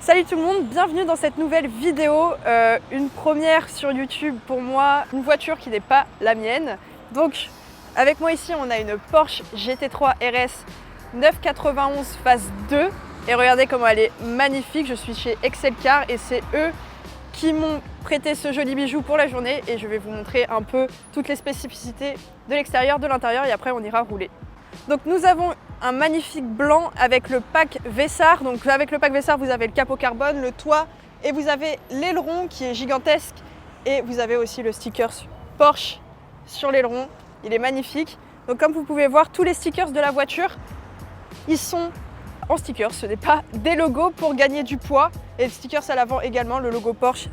Salut tout le monde, bienvenue dans cette nouvelle vidéo, une première sur YouTube pour moi, une voiture qui n'est pas la mienne. Donc avec moi ici on a une Porsche GT3 RS 991 phase 2 et regardez comment elle est magnifique. Je suis chez Excel Car et c'est eux qui m'ont prêté ce joli bijou pour la journée et je vais vous montrer un peu toutes les spécificités de l'extérieur, de l'intérieur et après on ira rouler. Donc nous avons un magnifique blanc avec le pack Vessar. Donc avec le pack Vessar, vous avez le capot carbone, le toit et vous avez l'aileron qui est gigantesque et vous avez aussi le sticker Porsche sur l'aileron. Il est magnifique. Donc comme vous pouvez voir, tous les stickers de la voiture, ils sont en stickers. Ce n'est pas des logos pour gagner du poids. Et le stickers à l'avant également, le logo Porsche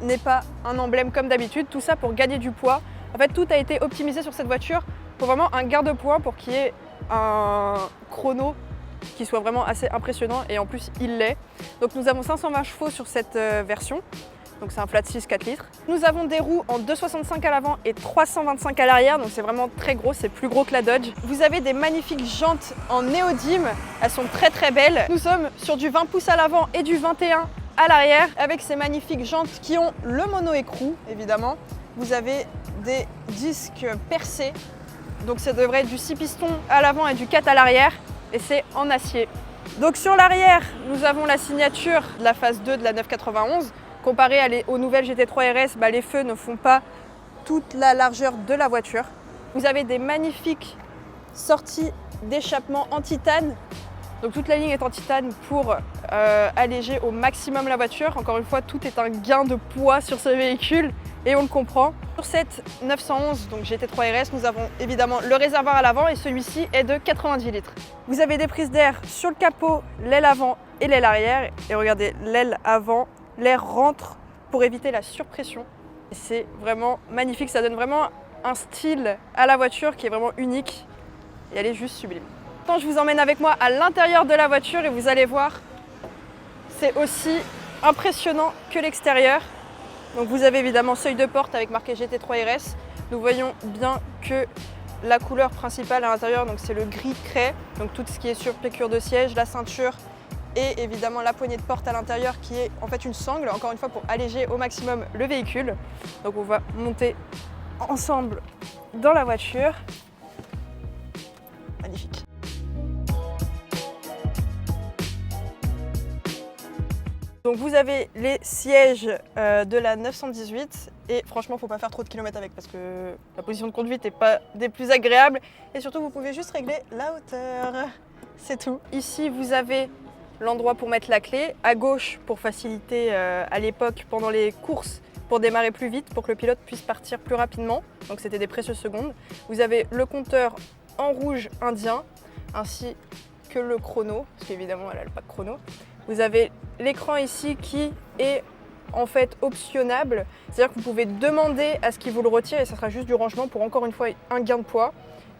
n'est pas un emblème comme d'habitude. Tout ça pour gagner du poids. En fait, tout a été optimisé sur cette voiture pour vraiment un garde-poids, pour qu'il y ait un chrono qui soit vraiment assez impressionnant et en plus il l'est. Donc nous avons 520 chevaux sur cette version, donc c'est un flat 6 4 litres. Nous avons des roues en 265 à l'avant et 325 à l'arrière, donc c'est vraiment très gros, c'est plus gros que la Dodge. Vous avez des magnifiques jantes en néodyme, elles sont très très belles. Nous sommes sur du 20 pouces à l'avant et du 21 à l'arrière avec ces magnifiques jantes qui ont le mono-écrou évidemment. Vous avez des disques percés. Donc ça devrait être du 6 pistons à l'avant et du 4 à l'arrière et c'est en acier. Donc sur l'arrière, nous avons la signature de la phase 2 de la 991. Comparé aux nouvelles GT3 RS, les feux ne font pas toute la largeur de la voiture. Vous avez des magnifiques sorties d'échappement en titane. Donc toute la ligne est en titane pour alléger au maximum la voiture. Encore une fois, tout est un gain de poids sur ce véhicule et on le comprend. Sur cette 911, donc GT3 RS, nous avons évidemment le réservoir à l'avant et celui-ci est de 90 litres. Vous avez des prises d'air sur le capot, l'aile avant et l'aile arrière. Et regardez, l'aile avant, l'air rentre pour éviter la surpression. C'est vraiment magnifique, ça donne vraiment un style à la voiture qui est vraiment unique et elle est juste sublime. Je vous emmène avec moi à l'intérieur de la voiture et vous allez voir, c'est aussi impressionnant que l'extérieur. Donc vous avez évidemment seuil de porte avec marqué GT3 RS. Nous voyons bien que la couleur principale à l'intérieur, donc c'est le gris craie, donc tout ce qui est sur piqûre de siège, la ceinture et évidemment la poignée de porte à l'intérieur qui est en fait une sangle, encore une fois pour alléger au maximum le véhicule. Donc on va monter ensemble dans la voiture. Magnifique. Donc vous avez les sièges de la 918 et franchement il ne faut pas faire trop de kilomètres avec parce que la position de conduite n'est pas des plus agréables et surtout vous pouvez juste régler la hauteur, c'est tout. Ici vous avez l'endroit pour mettre la clé, à gauche pour faciliter à l'époque pendant les courses pour démarrer plus vite pour que le pilote puisse partir plus rapidement, donc c'était des précieuses secondes. Vous avez le compteur en rouge indien ainsi que le chrono, parce qu'évidemment elle a le pack chrono. Vous avez l'écran ici qui est en fait optionnable, c'est-à-dire que vous pouvez demander à ce qu'il vous le retire et ça sera juste du rangement pour encore une fois un gain de poids.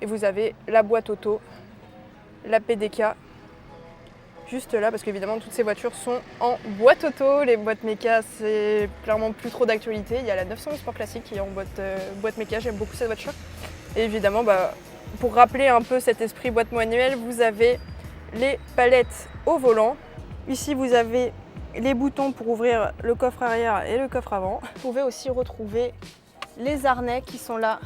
Et vous avez la boîte auto, la PDK, juste là parce qu'évidemment toutes ces voitures sont en boîte auto. Les boîtes méca c'est clairement plus trop d'actualité. Il y a la 911 Sport Classique qui est en boîte méca, j'aime beaucoup cette voiture. Et évidemment pour rappeler un peu cet esprit boîte manuelle, vous avez les palettes au volant. Ici, vous avez les boutons pour ouvrir le coffre arrière et le coffre avant. Vous pouvez aussi retrouver les harnais qui sont là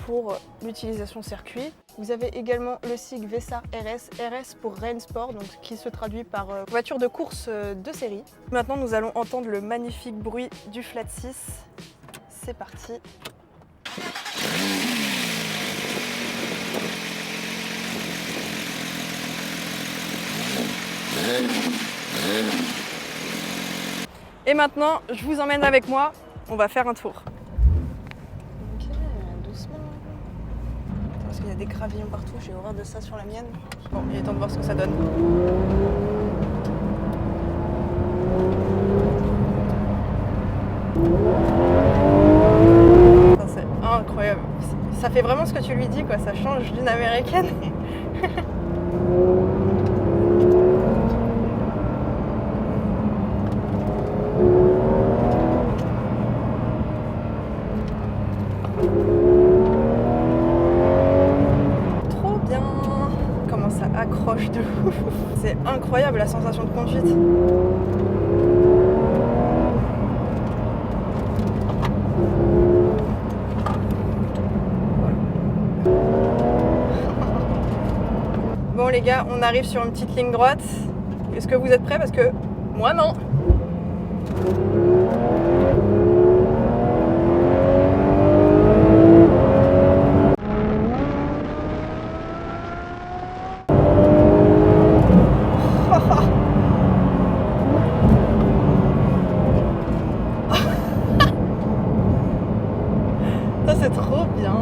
pour l'utilisation circuit. Vous avez également le SIG Vessar RS, RS pour Rain Sport, donc qui se traduit par voiture de course de série. Maintenant, nous allons entendre le magnifique bruit du flat 6. C'est parti. Et maintenant, je vous emmène avec moi, on va faire un tour. Ok, doucement. Parce qu'il y a des gravillons partout, j'ai horreur de ça sur la mienne. Bon, il est temps de voir ce que ça donne. C'est incroyable. Ça fait vraiment ce que tu lui dis, quoi. Ça change d'une américaine. Trop bien. Comment ça accroche de ouf. C'est incroyable la sensation de conduite. Bon les gars, on arrive sur une petite ligne droite. Est-ce que vous êtes prêts? Parce que moi non. Ça c'est trop bien.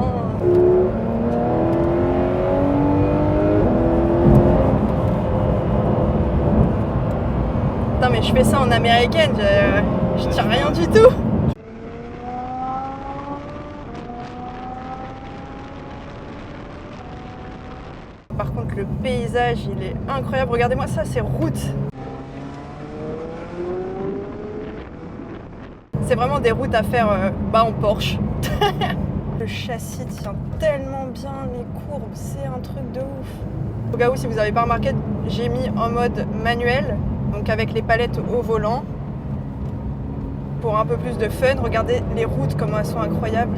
Non mais je fais ça en américaine, je tire rien du tout. Par contre le paysage il est incroyable, regardez-moi ça, c'est route. C'est vraiment des routes à faire en Porsche. Le châssis tient tellement bien, les courbes, c'est un truc de ouf. Au cas où si vous n'avez pas remarqué, j'ai mis en mode manuel, donc avec les palettes au volant. Pour un peu plus de fun, regardez les routes comment elles sont incroyables.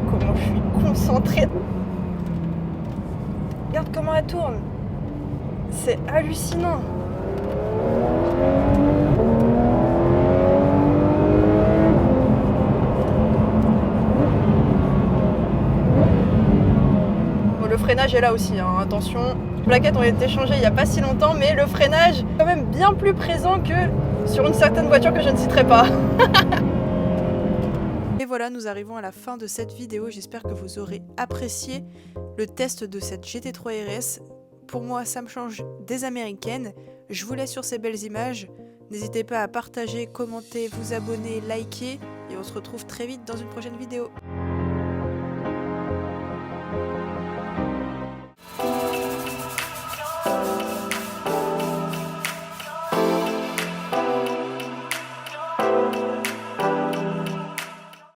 Comment je suis concentrée. Regarde comment elle tourne. C'est hallucinant. Bon, le freinage est là aussi, hein. Attention. Les plaquettes ont été changées il n'y a pas si longtemps, mais le freinage est quand même bien plus présent que sur une certaine voiture que je ne citerai pas. Et voilà, nous arrivons à la fin de cette vidéo. J'espère que vous aurez apprécié le test de cette GT3 RS. Pour moi, ça me change des américaines. Je vous laisse sur ces belles images. N'hésitez pas à partager, commenter, vous abonner, liker. Et on se retrouve très vite dans une prochaine vidéo.